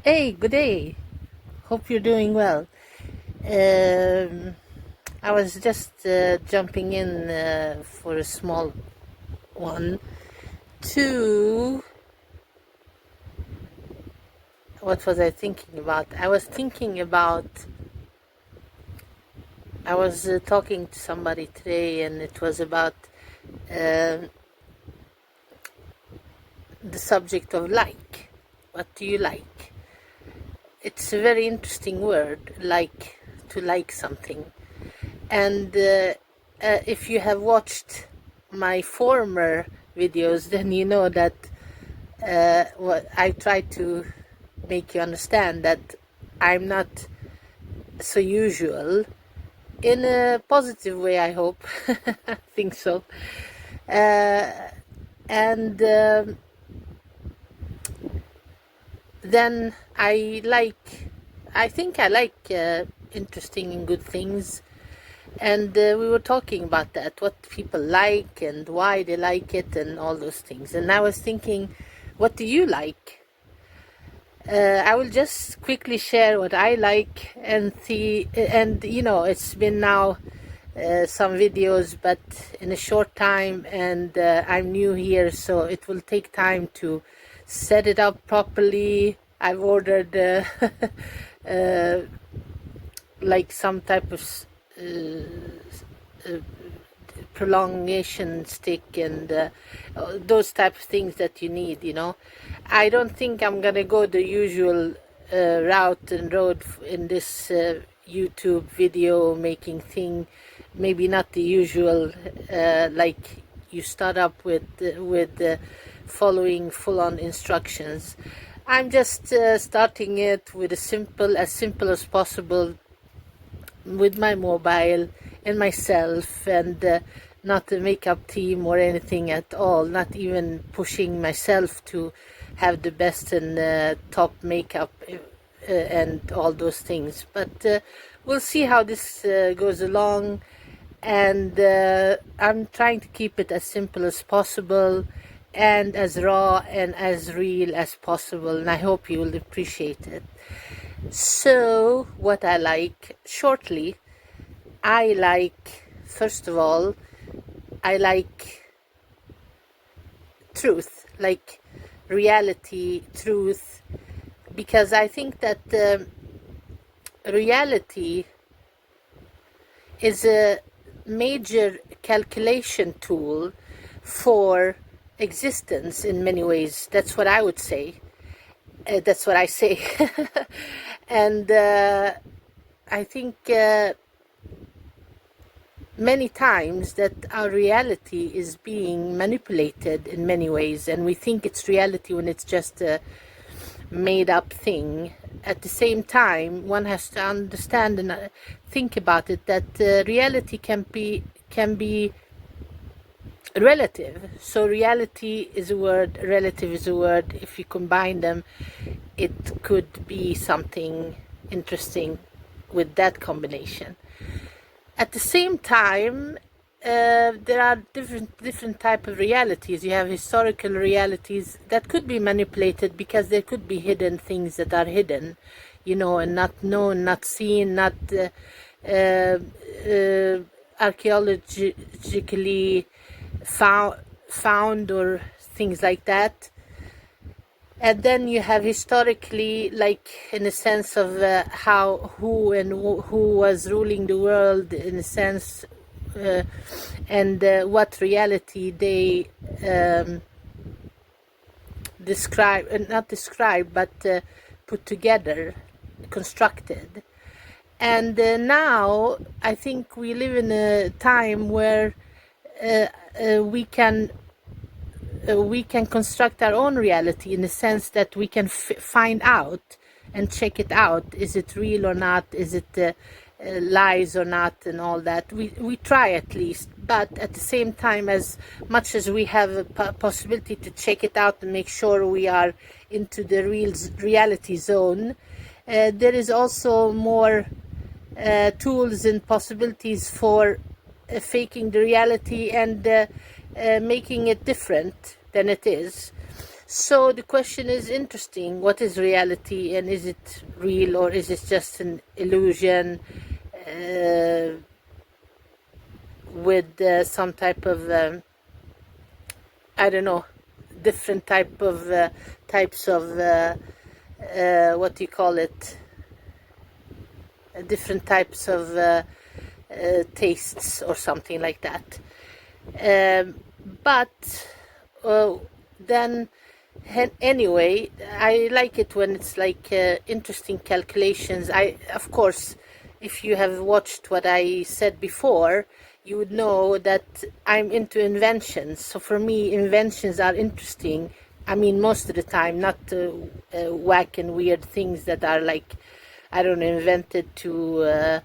Hey, good day. Hope you're doing well. Um, I was just jumping in for a small one to what was I thinking about? I was talking to somebody today, and it was about uh, the subject of like. What do you like? It's a very interesting word, like, to like something. And if you have watched my former videos, then you know that what I try to make you understand that I'm not so usual in a positive way, I hope. I think so. Uh, and then I think I like interesting and good things. And we were talking about that, what people like and why they like it and all those things. And I was thinking, what do you like? I will just quickly share what I like and see. And it's been now some videos, but in a short time, and I'm new here, so it will take time to set it up properly. I've ordered uh, like some type of prolongation stick and those type of things that you need. I don't think I'm gonna go the usual route and road in this YouTube video making thing. Maybe not the usual like you start up with following full-on instructions. I'm just starting it with as simple as possible, with my mobile and myself, and not a makeup team or anything at all, not even pushing myself to have the best and top makeup and all those things. But we'll see how this goes along, and I'm trying to keep it as simple as possible and as raw and as real as possible, and I hope you will appreciate it. So, what I like shortly, first of all, I like truth, like reality, truth, because I think that reality is a major calculation tool for existence in many ways. That's what I would say. That's what I say. And I think many times that our reality is being manipulated in many ways, and we think it's reality when it's just a made up thing. At the same time, one has to understand and think about it, that reality can be relative. So reality is a word, relative is a word. If you combine them, it could be something interesting with that combination. At the same time, there are different type of realities. You have historical realities that could be manipulated, because there could be hidden things that are hidden, and not known, not seen, not archaeologically found or things like that. And then you have historically, like in a sense of who was ruling the world, in a sense, and what reality they not describe, but put together, constructed. And now I think we live in a time where we can construct our own reality, in the sense that we can find out and check it out. Is it real or not? Is it lies or not? And all that. We try, at least. But at the same time, as much as we have a possibility to check it out and make sure we are into the reality zone, there is also more tools and possibilities for faking the reality and making it different than it is. So the question is interesting. What is reality, and is it real, or is it just an illusion with some type of I don't know, different types of what do you call it? Different types of tastes or something like that. But then anyway, I like it when it's like interesting calculations. Of course, if you have watched what I said before, you would know that I'm into inventions. So for me, inventions are interesting. I mean, most of the time, not whack and weird things that are like, I don't know, invented to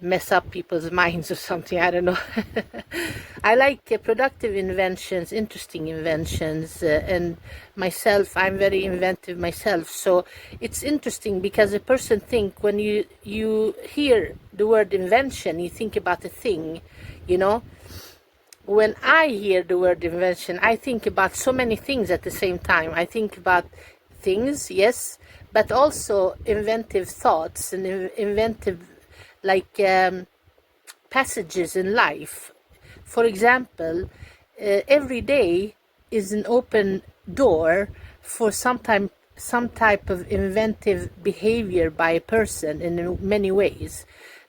mess up people's minds or something. I don't know. I like productive inventions, interesting inventions, and myself, I'm very inventive myself. So it's interesting because a person think when you hear the word invention, you think about a thing, you know. When I hear the word invention, I think about so many things at the same time. I think about things, yes, but also inventive thoughts and inventive, like passages in life. For example, every day is an open door for some type of inventive behavior by a person in many ways.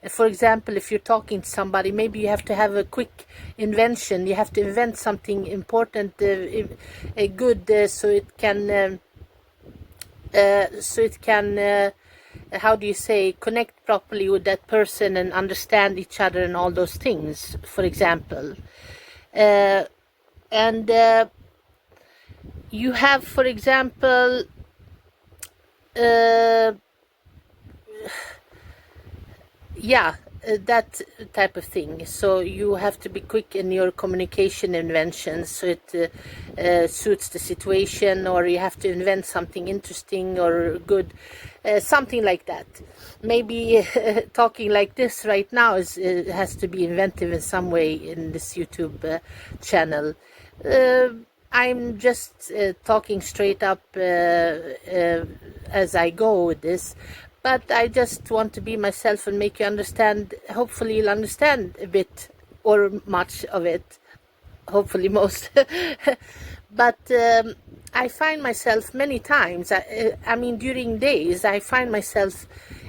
For example, if you're talking to somebody, maybe you have to have a quick invention. You have to invent something important, good, so it can how do you say, connect properly with that person and understand each other and all those things, for example. And you have, for example, that type of thing. So you have to be quick in your communication inventions, so it suits the situation, or you have to invent something interesting or good, something like that. Maybe talking like this right now has to be inventive in some way in this YouTube channel. I'm just talking straight up as I go with this, but I just want to be myself and make you understand. Hopefully you'll understand a bit or much of it, hopefully most. But I find myself many times, I mean during days, I find myself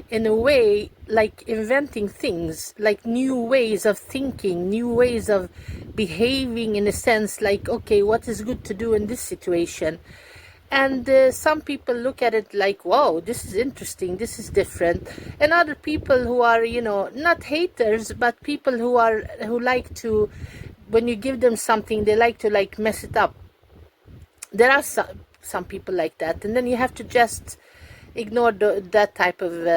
in a way like inventing things, like new ways of thinking, new ways of behaving, in a sense, like, okay, what is good to do in this situation? And some people look at it like, wow, this is interesting, this is different. And other people who are, not haters, but people who like to, when you give them something, they like to like mess it up. There are some people like that, and then you have to just ignore that type of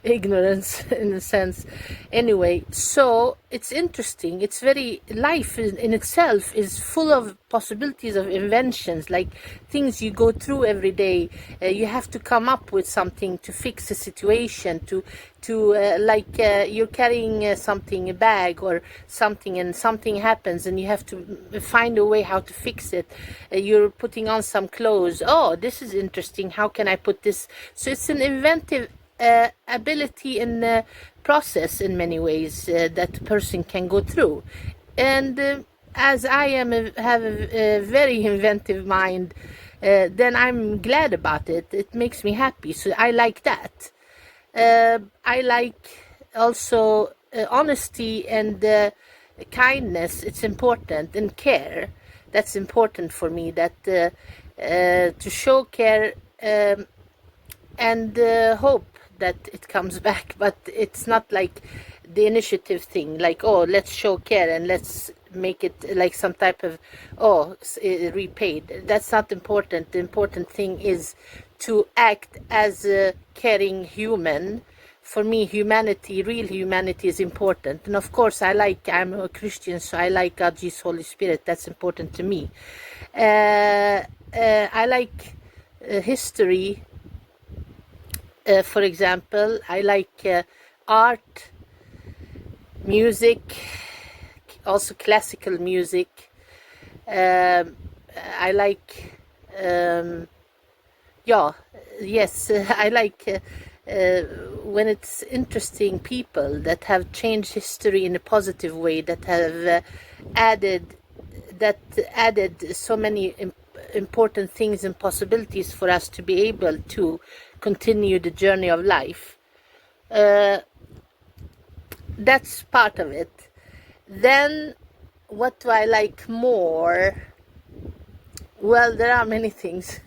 ignorance, in a sense. Anyway, so it's interesting. It's very, life in itself is full of possibilities of inventions, like things you go through every day. You have to come up with something to fix a situation, to you're carrying something, a bag or something, and something happens and you have to find a way how to fix it. You're putting on some clothes. Oh, this is interesting, how can I put this? So it's an inventive ability and process in many ways that a person can go through. And as I have a very inventive mind, then I'm glad about it. It makes me happy, so I like that. I like also honesty and kindness. It's important, and care. That's important for me. That to show care and hope that it comes back, but it's not like the initiative thing, like, oh, let's show care and let's make it like some type of, repaid. That's not important. The important thing is to act as a caring human. For me, humanity, real humanity, is important. And of course, I'm a Christian, so I like God, Jesus, Holy Spirit. That's important to me. I like history. For example, I like art, music, also classical music, I like, yeah, yes, I like when it's interesting people that have changed history in a positive way, that have added that added so many important things and possibilities for us to be able to continue the journey of life. Uh, that's part of it. Then, what do I like more? Well, there are many things.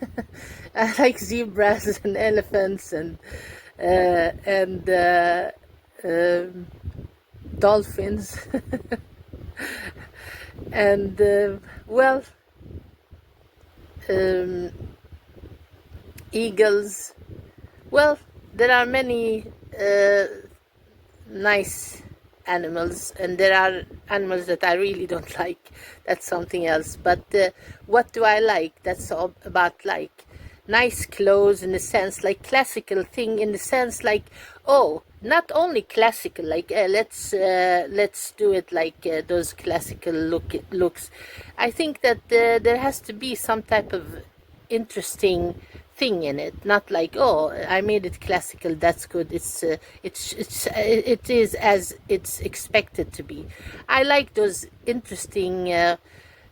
I like zebras and elephants and dolphins and well, um, eagles. Well, there are many nice animals, and there are animals that I really don't like. That's something else. But what do I like? That's all about like nice clothes, in a sense, like classical thing, in the sense like, oh, not only classical, like let's do it like those classical looks. I think that there has to be some type of interesting thing in it, not like, oh, I made it classical, that's good, it is as it's expected to be. I like those interesting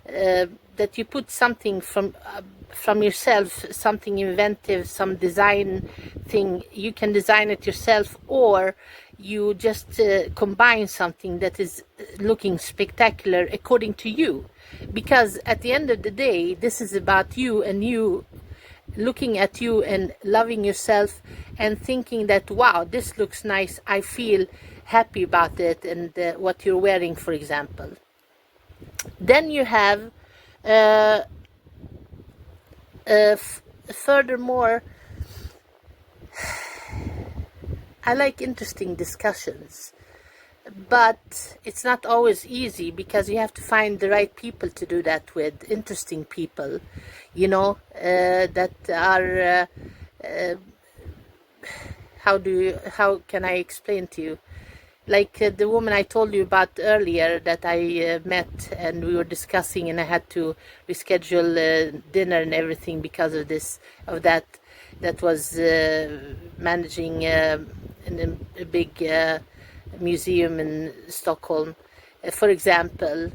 that you put something from yourself, something inventive, some design thing. You can design it yourself, or you just combine something that is looking spectacular according to you, because at the end of the day, this is about you, and you looking at you and loving yourself and thinking that, wow, this looks nice, I feel happy about it, and what you're wearing, for example. Then you have uh, furthermore, I like interesting discussions, but it's not always easy, because you have to find the right people to do that with. Interesting people, that are how can I explain to you, like the woman I told you about earlier that I met, and we were discussing, and I had to reschedule dinner and everything because of that was managing in a big museum in Stockholm, for example.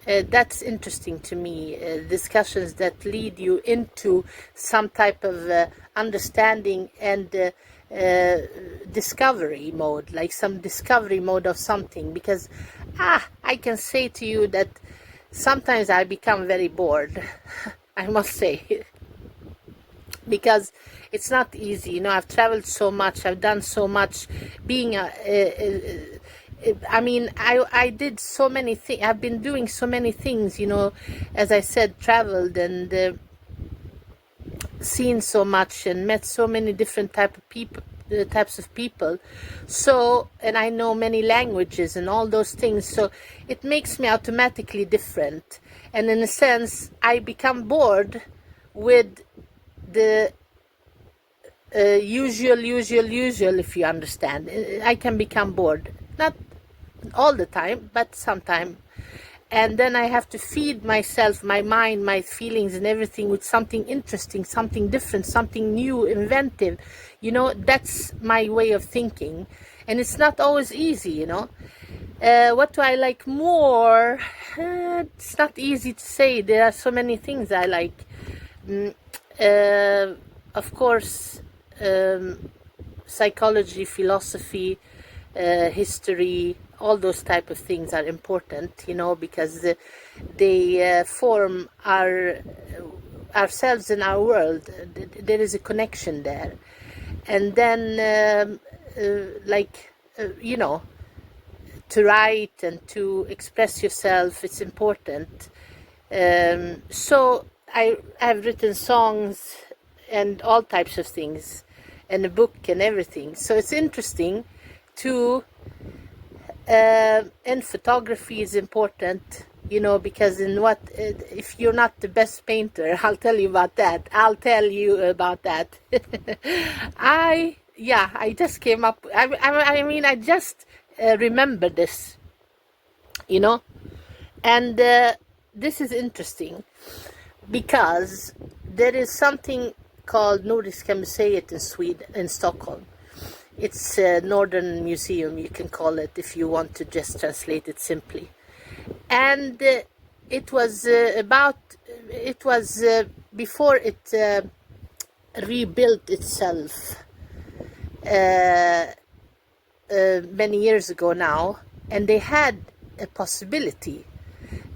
That's interesting to me. Discussions that lead you into some type of understanding and discovery mode, like some discovery mode of something. Because I can say to you that sometimes I become very bored. I must say, because it's not easy. I've traveled so much, I've done so much, being I mean, I did so many things. I've been doing so many things, as I said, traveled and seen so much and met so many different types of people. So, and I know many languages and all those things. So it makes me automatically different. And in a sense, I become bored with the usual, if you understand. I can become bored. Not all the time, but sometime. And then I have to feed myself, my mind, my feelings and everything with something interesting, something different, something new, inventive. That's my way of thinking. And it's not always easy. What do I like more? It's not easy to say. There are so many things I like. Of course, psychology, philosophy, history, all those type of things are important, because they form ourselves in our world. There is a connection there. And then, to write and to express yourself, it's important. So I've written songs and all types of things, and a book and everything. So it's interesting to, and photography is important, because if you're not the best painter, I'll tell you about that. I just came up, I just remember this, and this is interesting because there is something called Nordiska museet in Sweden, in Stockholm. It's a northern museum, you can call it, if you want to just translate it simply. And it was before it rebuilt itself many years ago now, and they had a possibility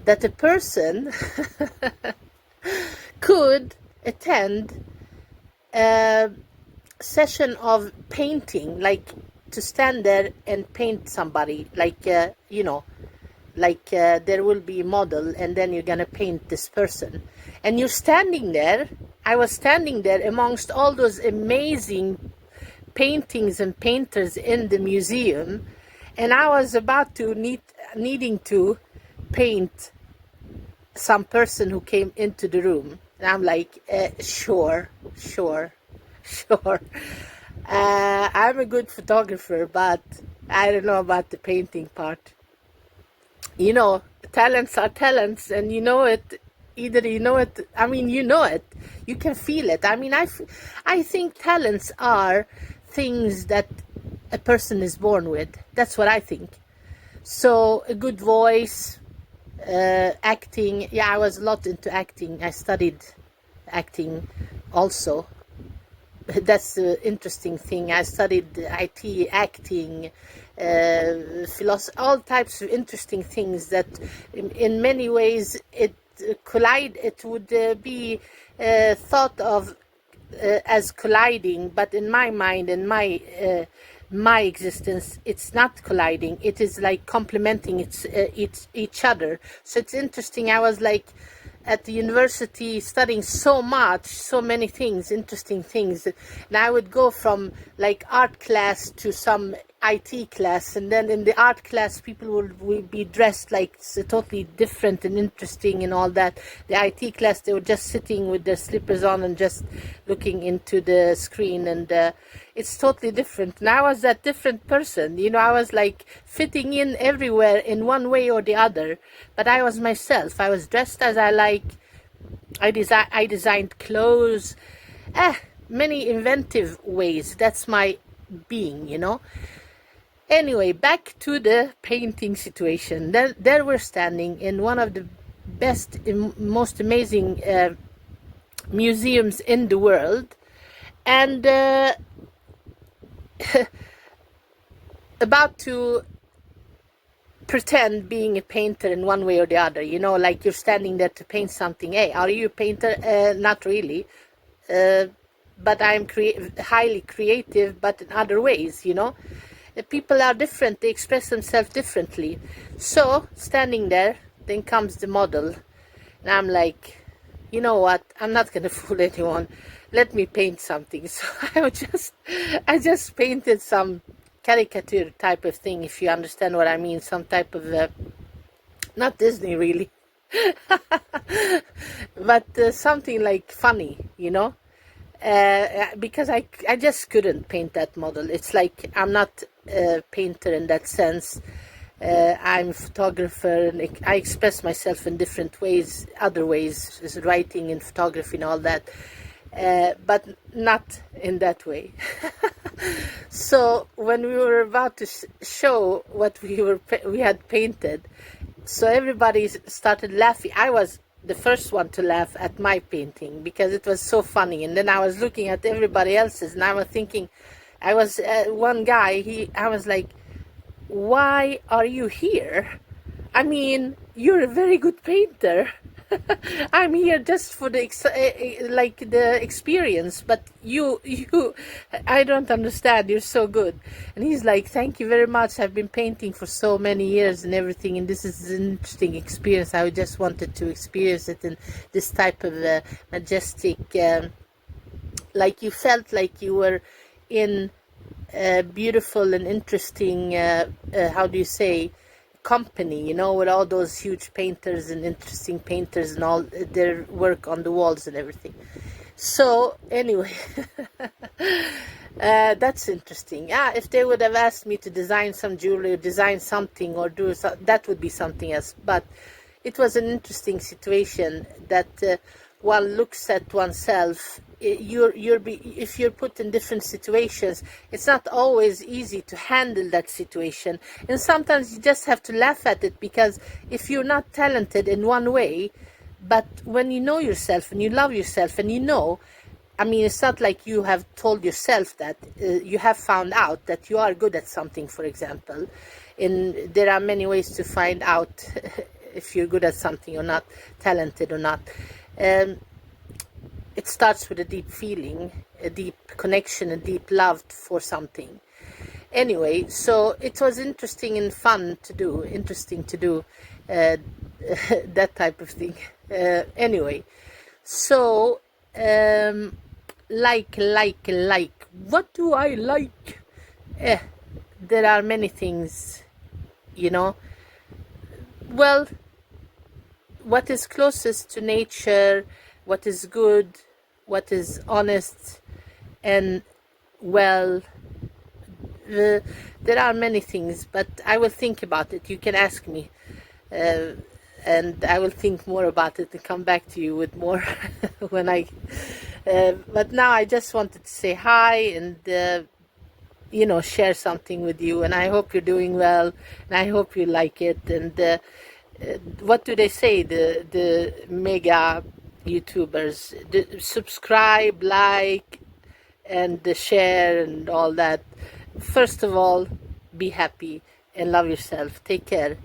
that a person could attend a session of painting, like to stand there and paint somebody, like you know, like there will be a model and then you're gonna paint this person, and you're standing there. I was standing there amongst all those amazing paintings and painters in the museum, and I was about to needing to paint some person who came into the room, and I'm like, sure. I'm a good photographer, but I don't know about the painting part. You know, talents are talents, and you know it. Either you know it, I mean, you know it, you can feel it. I mean, I think talents are things that a person is born with. That's what I think. So a good voice, acting. Yeah, I was a lot into acting. I studied acting also. That's the interesting thing. I studied IT, acting, philosophy, all types of interesting things that in many ways it would be thought of as colliding, but in my mind and my existence, it's not colliding. It is like complementing each other. So it's interesting. I was like at the university studying so much, so many things, interesting things, and I would go from like art class to some IT class, and then in the art class people would be dressed like totally different and interesting and all that. The IT class, they were just sitting with their slippers on and just looking into the screen, and it's totally different. And I was that different person, you know. I was like fitting in everywhere in one way or the other, but I was myself. I was dressed as I like. I designed clothes, many inventive ways. That's my being, you know. Anyway, back to the painting situation. There we're standing in one of the best, most amazing museums in the world, and about to pretend being a painter in one way or the other, you know, like you're standing there to paint something. Hey, are you a painter? Not really, but I'm highly creative, but in other ways, you know. People are different, they express themselves differently. So standing there, then comes the model, and I'm like, you know what, I'm not gonna fool anyone, let me paint something. So I just painted some caricature type of thing, if you understand what I mean, some type of not Disney really, but something like funny, you know. Because I just couldn't paint that model. It's like I'm not a painter in that sense. I'm a photographer, and I express myself in different ways, other ways, is writing and photography and all that, but not in that way. So when we were about to show what we had painted, so everybody started laughing. I was the first one to laugh at my painting because it was so funny, and then I was looking at everybody else's, and I was thinking, I was one guy, I was like, why are you here? I mean, you're a very good painter. I'm here just for the the experience, but you I don't understand, you're so good. And he's like, thank you very much, I've been painting for so many years and everything, and this is an interesting experience. I just wanted to experience it in this type of majestic, like you felt like you were in beautiful and interesting, how do you say, company, you know, with all those huge painters and interesting painters and all their work on the walls and everything. So anyway, that's interesting. If they would have asked me to design some jewelry or design something or do that would be something else. But it was an interesting situation that one looks at oneself. If you're put in different situations, it's not always easy to handle that situation, and sometimes you just have to laugh at it, because if you're not talented in one way, but when you know yourself and you love yourself and you know, I mean, it's not like you have told yourself that, you have found out that you are good at something, for example. And there are many ways to find out if you're good at something or not, talented or not. It starts with a deep feeling, a deep connection, a deep love for something. Anyway, so it was interesting and fun to do, that type of thing. Anyway, so like, what do I like? There are many things, you know. Well, what is closest to nature, what is good, what is honest, and well, there are many things, but I will think about it. You can ask me, and I will think more about it and come back to you with more when I. But now I just wanted to say hi and share something with you, and I hope you're doing well, and I hope you like it. And what do they say? The mega YouTubers, subscribe, like, and share and all that. First of all, be happy and love yourself. Take care.